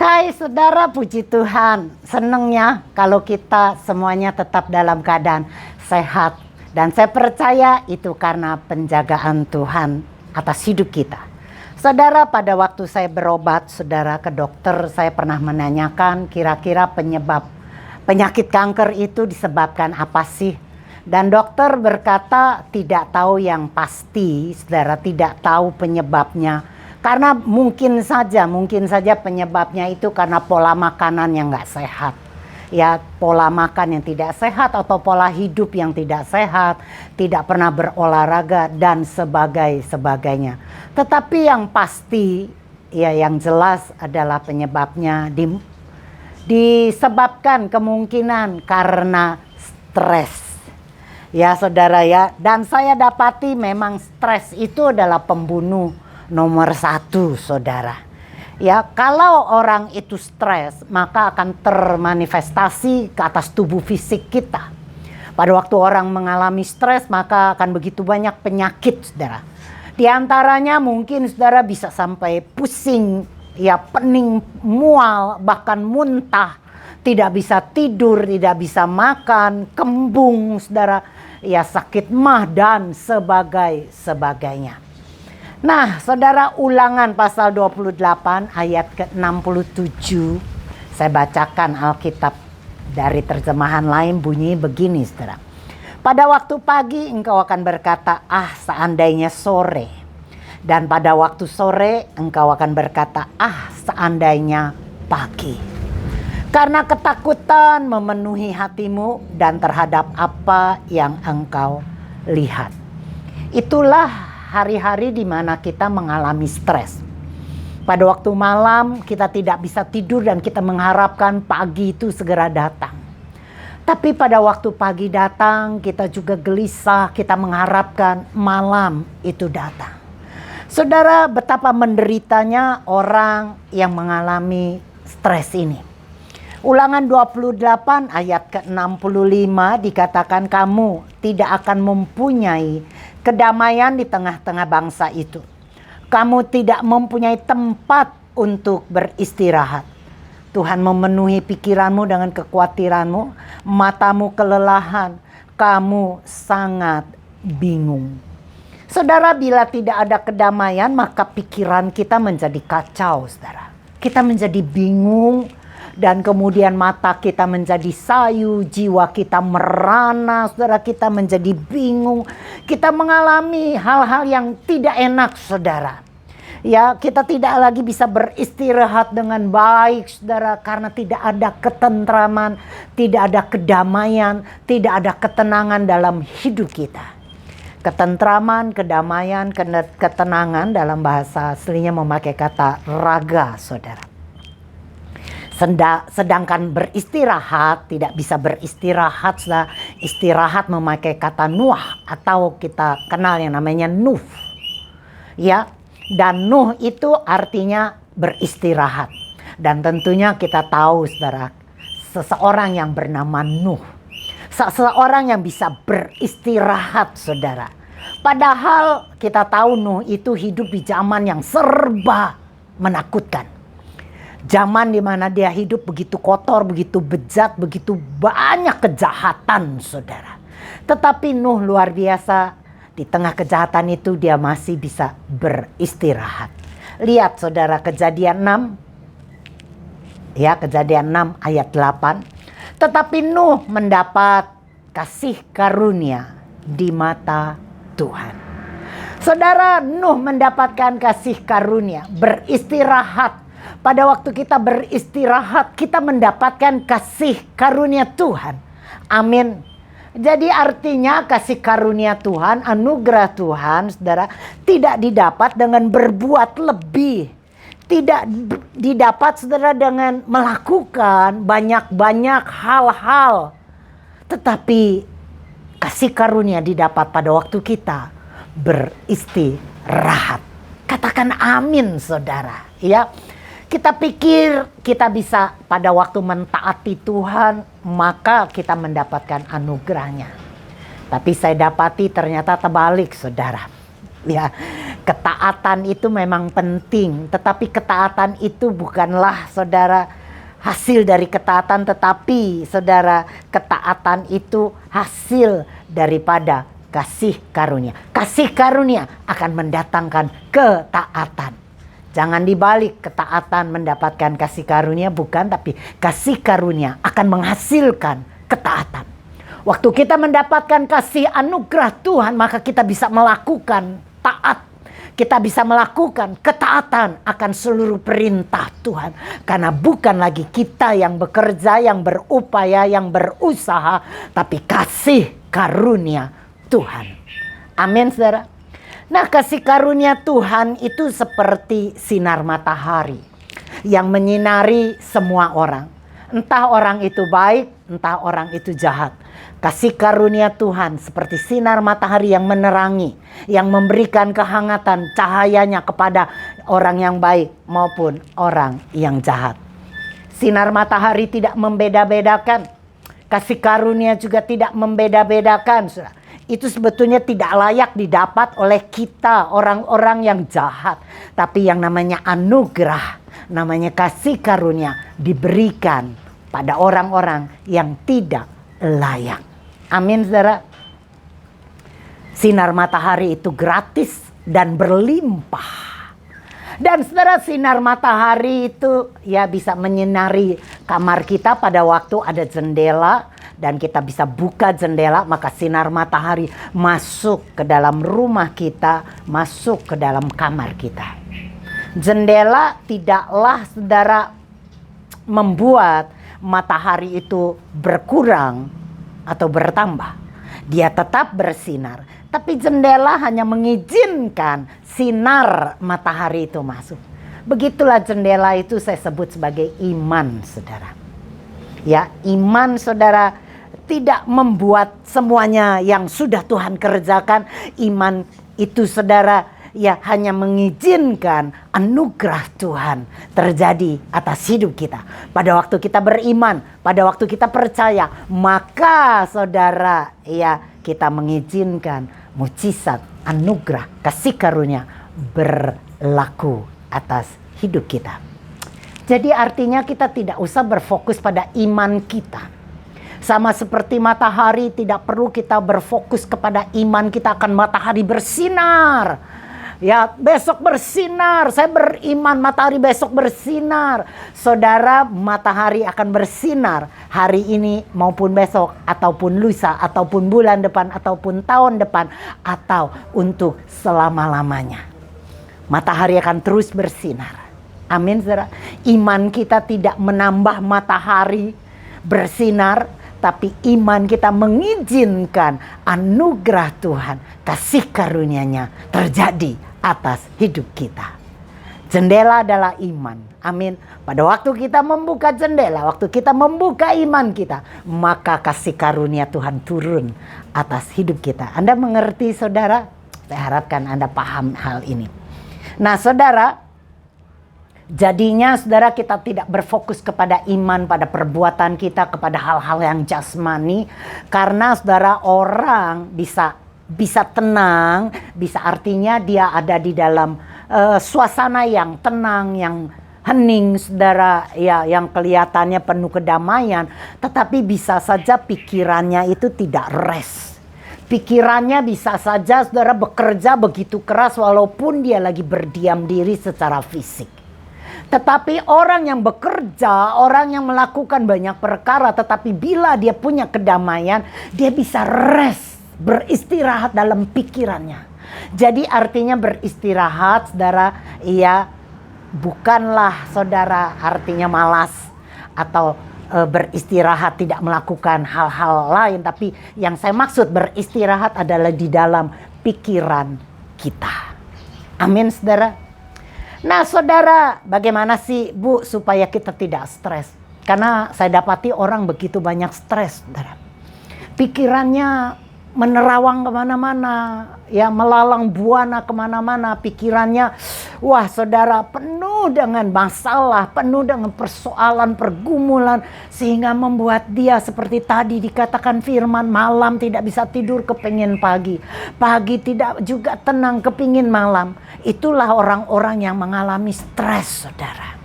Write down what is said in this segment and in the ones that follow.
Hai saudara, puji Tuhan. Senangnya kalau kita semuanya tetap dalam keadaan sehat. Dan saya percaya itu karena penjagaan Tuhan atas hidup kita. Saudara, pada waktu saya berobat, saudara, ke dokter, saya pernah menanyakan kira-kira penyebab penyakit kanker itu disebabkan apa sih? Dan dokter berkata tidak tahu yang pasti, saudara, tidak tahu penyebabnya. Karena mungkin saja penyebabnya itu karena pola makanan yang nggak sehat. Ya, pola makan yang tidak sehat atau pola hidup yang tidak sehat, tidak pernah berolahraga dan sebagainya. Tetapi yang pasti, ya yang jelas adalah penyebabnya disebabkan kemungkinan karena stres. Ya saudara ya, dan saya dapati memang stres itu adalah pembunuh nomor 1, saudara. Ya, kalau orang itu stres, maka akan termanifestasi ke atas tubuh fisik kita. Pada waktu orang mengalami stres, maka akan begitu banyak penyakit, saudara. Di antaranya mungkin saudara bisa sampai pusing, ya pening, mual, bahkan muntah, tidak bisa tidur, tidak bisa makan, kembung, saudara, ya sakit mah dan sebagainya. Nah, saudara, Ulangan pasal 28 ayat ke-67. Saya bacakan Alkitab dari terjemahan lain, bunyi begini, saudara. Pada waktu pagi engkau akan berkata, ah seandainya sore. Dan pada waktu sore engkau akan berkata, ah seandainya pagi. Karena ketakutan memenuhi hatimu dan terhadap apa yang engkau lihat. Itulah hari-hari di mana kita mengalami stres. Pada waktu malam kita tidak bisa tidur dan kita mengharapkan pagi itu segera datang. Tapi pada waktu pagi datang kita juga gelisah, kita mengharapkan malam itu datang. Saudara, betapa menderitanya orang yang mengalami stres ini. Ulangan 28 ayat ke-65 dikatakan kamu tidak akan mempunyai kedamaian di tengah-tengah bangsa itu. Kamu tidak mempunyai tempat untuk beristirahat. Tuhan memenuhi pikiranmu dengan kekhawatiranmu, matamu kelelahan, kamu sangat bingung. Saudara, bila tidak ada kedamaian, maka pikiran kita menjadi kacau, saudara. Kita menjadi bingung. Dan kemudian mata kita menjadi sayu, jiwa kita merana, saudara, kita menjadi bingung. Kita mengalami hal-hal yang tidak enak, saudara. Ya, kita tidak lagi bisa beristirahat dengan baik, saudara, karena tidak ada ketentraman, tidak ada kedamaian, tidak ada ketenangan dalam hidup kita. Ketentraman, kedamaian, ketenangan dalam bahasa aslinya memakai kata raga, saudara. Sedangkan beristirahat tidak bisa beristirahat, istirahat memakai kata nuh atau kita kenal yang namanya nuh. Ya, dan nuh itu artinya beristirahat. Dan tentunya kita tahu, saudara, seseorang yang bernama Nuh, seseorang yang bisa beristirahat, saudara. Padahal kita tahu Nuh itu hidup di zaman yang serba menakutkan. Zaman di mana dia hidup begitu kotor, begitu bejat, begitu banyak kejahatan, saudara. Tetapi Nuh luar biasa, di tengah kejahatan itu dia masih bisa beristirahat. Lihat saudara, Kejadian 6. Ya, Kejadian 6 ayat 8. Tetapi Nuh mendapat kasih karunia di mata Tuhan. Saudara, Nuh mendapatkan kasih karunia, beristirahat. Pada waktu kita beristirahat, kita mendapatkan kasih karunia Tuhan. Amin. Jadi artinya kasih karunia Tuhan, anugerah Tuhan, saudara, tidak didapat dengan berbuat lebih. Tidak didapat, saudara, dengan melakukan banyak-banyak hal-hal. Tetapi kasih karunia didapat pada waktu kita beristirahat. Katakan amin, saudara. Ya. Kita pikir kita bisa pada waktu mentaati Tuhan, maka kita mendapatkan anugerahnya. Tapi saya dapati ternyata terbalik, saudara. Ya, Ketaatan itu memang penting, tetapi ketaatan itu bukanlah saudara hasil dari ketaatan, tetapi saudara, ketaatan itu hasil daripada kasih karunia. Kasih karunia akan mendatangkan ketaatan. Jangan dibalik, ketaatan mendapatkan kasih karunia, bukan, tapi kasih karunia akan menghasilkan ketaatan. Waktu kita mendapatkan kasih anugerah Tuhan, maka kita bisa melakukan taat. Kita bisa melakukan ketaatan akan seluruh perintah Tuhan. Karena bukan lagi kita yang bekerja, yang berupaya, yang berusaha, tapi kasih karunia Tuhan. Amin, saudara. Nah, kasih karunia Tuhan itu seperti sinar matahari yang menyinari semua orang. Entah orang itu baik, entah orang itu jahat. Kasih karunia Tuhan seperti sinar matahari yang menerangi, yang memberikan kehangatan cahayanya kepada orang yang baik maupun orang yang jahat. Sinar matahari tidak membeda-bedakan. Kasih karunia juga tidak membeda-bedakan. Itu sebetulnya tidak layak didapat oleh kita, orang-orang yang jahat. Tapi yang namanya anugerah, namanya kasih karunia diberikan pada orang-orang yang tidak layak. Amin, saudara. Sinar matahari itu gratis dan berlimpah. Dan saudara, sinar matahari itu ya bisa menyinari kamar kita pada waktu ada jendela. Dan kita bisa buka jendela, maka sinar matahari masuk ke dalam rumah kita, masuk ke dalam kamar kita. Jendela tidaklah saudara membuat matahari itu berkurang atau bertambah. Dia tetap bersinar. Tapi jendela hanya mengizinkan sinar matahari itu masuk. Begitulah jendela itu saya sebut sebagai iman, saudara. Ya, iman saudara tidak membuat semuanya yang sudah Tuhan kerjakan. Iman itu saudara ya hanya mengizinkan anugerah Tuhan terjadi atas hidup kita. Pada waktu kita beriman, pada waktu kita percaya, maka saudara ya kita mengizinkan mujizat anugerah kasih karunia berlaku atas hidup kita. Jadi artinya kita tidak usah berfokus pada iman kita. Sama seperti matahari, tidak perlu kita berfokus kepada iman kita akan matahari bersinar. Ya, besok bersinar. Saya beriman matahari besok bersinar. Saudara, matahari akan bersinar hari ini maupun besok, ataupun lusa, ataupun bulan depan, ataupun tahun depan, atau untuk selama-lamanya. Matahari akan terus bersinar. Amin, saudara. Iman kita tidak menambah matahari bersinar, tapi iman kita mengizinkan anugerah Tuhan, kasih karunia-Nya terjadi atas hidup kita. Jendela adalah iman. Amin. Pada waktu kita membuka jendela, waktu kita membuka iman kita, maka kasih karunia Tuhan turun atas hidup kita. Anda mengerti, saudara? Saya harapkan Anda paham hal ini. Nah, saudara, jadinya saudara kita tidak berfokus kepada iman, pada perbuatan kita, kepada hal-hal yang jasmani. Karena saudara, orang bisa tenang, bisa artinya dia ada di dalam suasana yang tenang, yang hening, saudara, ya, yang kelihatannya penuh kedamaian. Tetapi bisa saja pikirannya itu tidak rest. Pikirannya bisa saja saudara bekerja begitu keras walaupun dia lagi berdiam diri secara fisik. Tetapi orang yang bekerja, orang yang melakukan banyak perkara, tetapi bila dia punya kedamaian, dia bisa rest, beristirahat dalam pikirannya. Jadi artinya beristirahat, saudara, ya bukanlah saudara artinya malas atau beristirahat tidak melakukan hal-hal lain. Tapi yang saya maksud beristirahat adalah di dalam pikiran kita. Amin, saudara. Nah, saudara, bagaimana sih, Bu, supaya kita tidak stres? Karena saya dapati orang begitu banyak stres, saudara. Pikirannya menerawang kemana-mana, ya melalang buana kemana-mana, pikirannya, wah saudara, penuh dengan masalah, penuh dengan persoalan, pergumulan, sehingga membuat dia seperti tadi dikatakan firman, malam tidak bisa tidur, kepingin pagi, pagi tidak juga tenang, kepingin malam. Itulah orang-orang yang mengalami stres, saudara.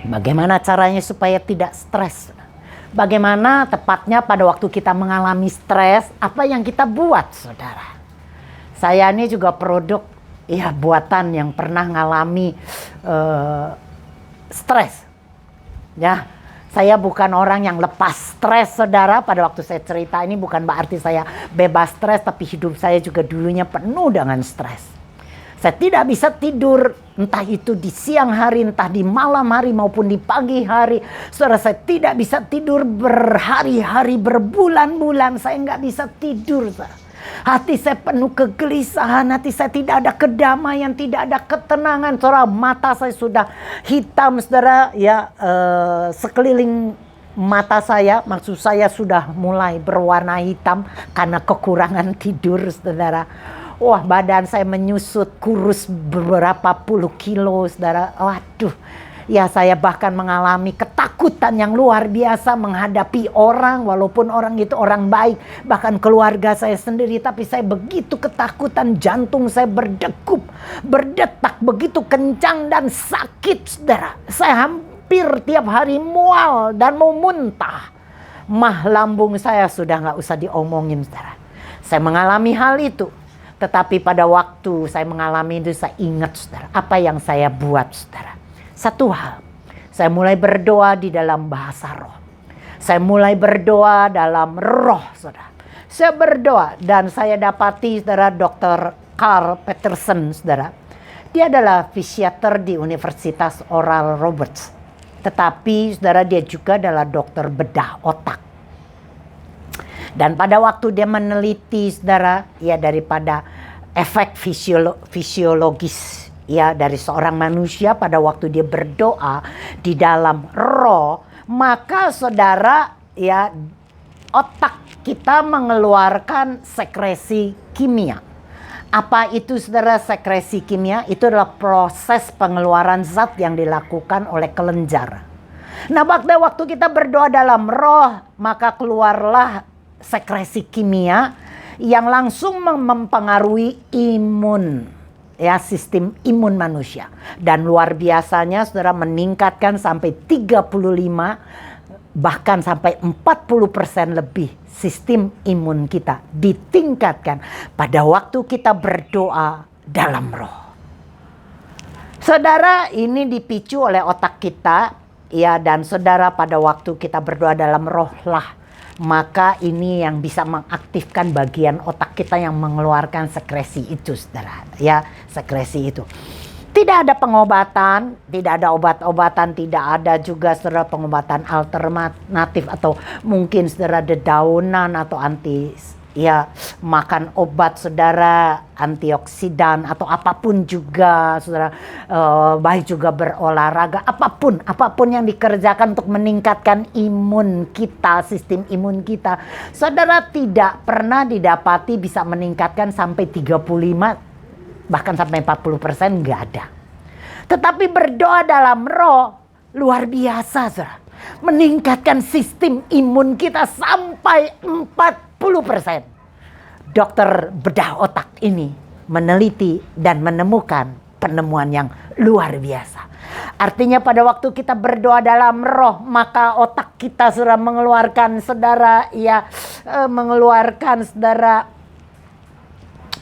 Bagaimana caranya supaya tidak stres? Bagaimana tepatnya pada waktu kita mengalami stres, apa yang kita buat, saudara? Saya ini juga produk ya buatan yang pernah ngalami stres. Ya, saya bukan orang yang lepas stres, saudara. Pada waktu saya cerita ini bukan berarti saya bebas stres, tapi hidup saya juga dulunya penuh dengan stres. Saya tidak bisa tidur, entah itu di siang hari, entah di malam hari maupun di pagi hari. Saudara, saya tidak bisa tidur berhari-hari, berbulan-bulan. Saya nggak bisa tidur. Hati saya penuh kegelisahan, hati saya tidak ada kedamaian, tidak ada ketenangan. Saudara, mata saya sudah hitam, saudara. Ya, sekeliling mata saya, maksud saya sudah mulai berwarna hitam karena kekurangan tidur, saudara. Wah, badan saya menyusut, kurus beberapa puluh kilo, saudara. Waduh, ya saya bahkan mengalami ketakutan yang luar biasa menghadapi orang, walaupun orang itu orang baik, bahkan keluarga saya sendiri, tapi saya begitu ketakutan, jantung saya berdetak begitu kencang dan sakit, saudara. Saya hampir tiap hari mual dan mau muntah. Mah lambung saya sudah nggak usah diomongin, saudara. Saya mengalami hal itu. Tetapi pada waktu saya mengalami itu, saya ingat, saudara, apa yang saya buat, saudara. Satu hal, saya mulai berdoa di dalam bahasa roh. Saya mulai berdoa dalam roh, saudara. Saya berdoa dan saya dapati, saudara, Dr. Carl Peterson, saudara. Dia adalah fisiater di Universitas Oral Roberts. Tetapi, saudara, dia juga adalah dokter bedah otak. Dan pada waktu dia meneliti, saudara, ya daripada efek fisiologis ya dari seorang manusia pada waktu dia berdoa di dalam roh, maka saudara, ya otak kita mengeluarkan sekresi kimia. Apa itu, saudara, sekresi kimia? Itu adalah proses pengeluaran zat yang dilakukan oleh kelenjar. Nah, pada waktu kita berdoa dalam roh, maka keluarlah sekresi kimia yang langsung mempengaruhi imun, ya, sistem imun manusia. Dan luar biasanya, saudara, meningkatkan sampai 35 bahkan sampai 40% lebih sistem imun kita ditingkatkan pada waktu kita berdoa dalam roh. Saudara, ini dipicu oleh otak kita, ya, dan saudara, pada waktu kita berdoa dalam roh lah, maka ini yang bisa mengaktifkan bagian otak kita yang mengeluarkan sekresi itu, saudara. Ya, sekresi itu. Tidak ada pengobatan, tidak ada obat-obatan, tidak ada juga, saudara, pengobatan alternatif atau mungkin, saudara, dedaunan atau makan obat, saudara, antioksidan atau apapun juga, saudara, baik juga berolahraga, apapun yang dikerjakan untuk meningkatkan imun kita, sistem imun kita, saudara, tidak pernah didapati bisa meningkatkan sampai 35 bahkan sampai 40%, nggak ada. Tetapi berdoa dalam roh luar biasa, saudara, meningkatkan sistem imun kita sampai 40%. Dokter bedah otak ini meneliti dan menemukan penemuan yang luar biasa. Artinya pada waktu kita berdoa dalam roh, maka otak kita sudah mengeluarkan, saudara, mengeluarkan, saudara,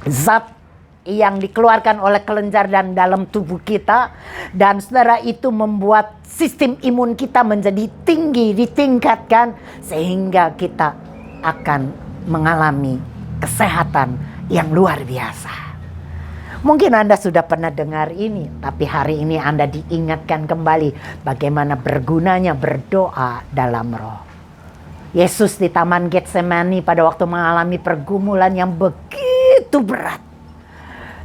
zat yang dikeluarkan oleh kelenjar dan dalam tubuh kita, dan saudara, itu membuat sistem imun kita menjadi tinggi, ditingkatkan, sehingga kita akan mengalami kesehatan yang luar biasa. Mungkin Anda sudah pernah dengar ini, tapi hari ini Anda diingatkan kembali bagaimana bergunanya berdoa dalam roh. Yesus di Taman Getsemani pada waktu mengalami pergumulan yang begitu berat.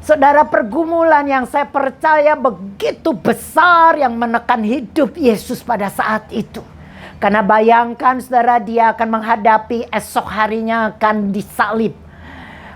Saudara, pergumulan yang saya percaya begitu besar yang menekan hidup Yesus pada saat itu. Karena bayangkan saudara, dia akan menghadapi esok harinya akan disalib,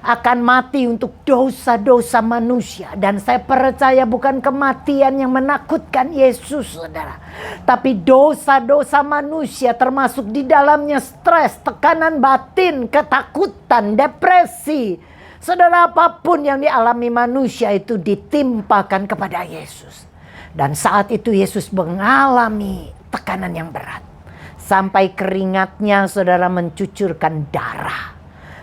akan mati untuk dosa-dosa manusia. Dan saya percaya bukan kematian yang menakutkan Yesus saudara, tapi dosa-dosa manusia, termasuk di dalamnya stres, tekanan batin, ketakutan, depresi. Saudara, apapun yang dialami manusia itu ditimpakan kepada Yesus. Dan saat itu Yesus mengalami tekanan yang berat, sampai keringatnya saudara mencucurkan darah.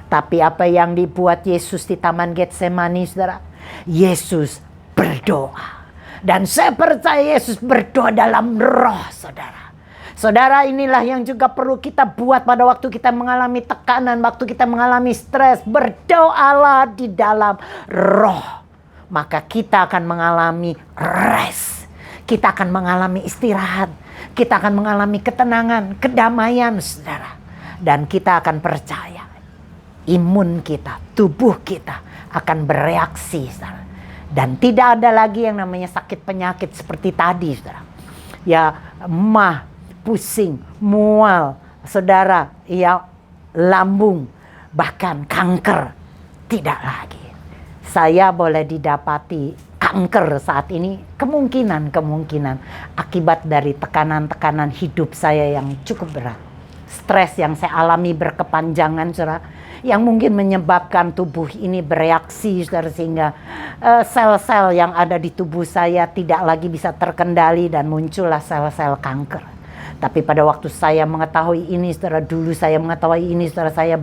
Tapi apa yang dibuat Yesus di Taman Getsemani saudara? Yesus berdoa. Dan saya percaya Yesus berdoa dalam roh saudara. Saudara, inilah yang juga perlu kita buat pada waktu kita mengalami tekanan, waktu kita mengalami stres. Berdoalah di dalam roh. Maka kita akan mengalami rest. Kita akan mengalami istirahat. Kita akan mengalami ketenangan, kedamaian saudara. Dan kita akan percaya imun kita, tubuh kita akan bereaksi saudara. Dan tidak ada lagi yang namanya sakit penyakit seperti tadi saudara. Ya, emah, pusing, mual, saudara, ya, lambung, bahkan kanker. Tidak lagi. Saya boleh didapati kanker saat ini, kemungkinan akibat dari tekanan-tekanan hidup saya yang cukup berat. Stres yang saya alami berkepanjangan saudara, yang mungkin menyebabkan tubuh ini bereaksi saudara, sehingga sel-sel yang ada di tubuh saya tidak lagi bisa terkendali dan muncullah sel-sel kanker. Tapi pada waktu saya mengetahui ini saudara, dulu saya mengetahui ini saudara, saya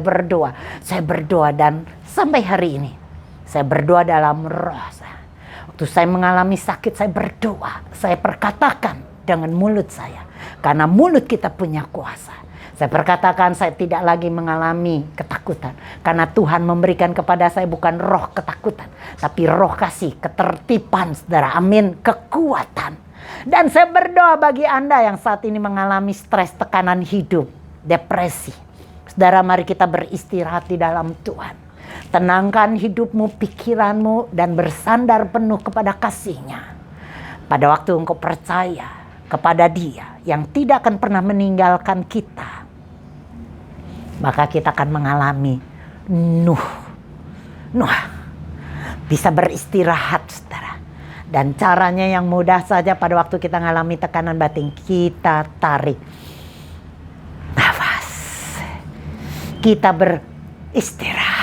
berdoa dan sampai hari ini saya berdoa dalam roh saya. Waktu saya mengalami sakit, saya berdoa, saya perkatakan dengan mulut saya, karena mulut kita punya kuasa. Saya perkatakan saya tidak lagi mengalami ketakutan, karena Tuhan memberikan kepada saya bukan roh ketakutan, tapi roh kasih, ketertiban saudara, amin, kekuatan. Dan saya berdoa bagi Anda yang saat ini mengalami stres, tekanan hidup, depresi. Saudara, mari kita beristirahat di dalam Tuhan. Tenangkan hidupmu, pikiranmu, dan bersandar penuh kepada kasih-Nya. Pada waktu engkau percaya kepada Dia yang tidak akan pernah meninggalkan kita, maka kita akan mengalami Nuh, bisa beristirahat saudara. Dan caranya yang mudah saja, pada waktu kita mengalami tekanan batin, kita tarik nafas, kita beristirahat.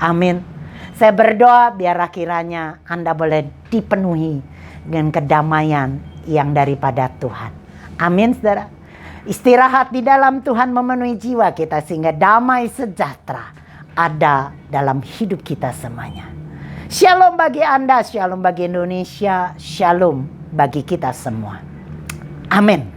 Amin. Saya berdoa biar kiranya Anda boleh dipenuhi dengan kedamaian yang daripada Tuhan. Amin saudara. Istirahat di dalam Tuhan memenuhi jiwa kita, sehingga damai sejahtera ada dalam hidup kita semuanya. Shalom bagi Anda, shalom bagi Indonesia, shalom bagi kita semua. Amin.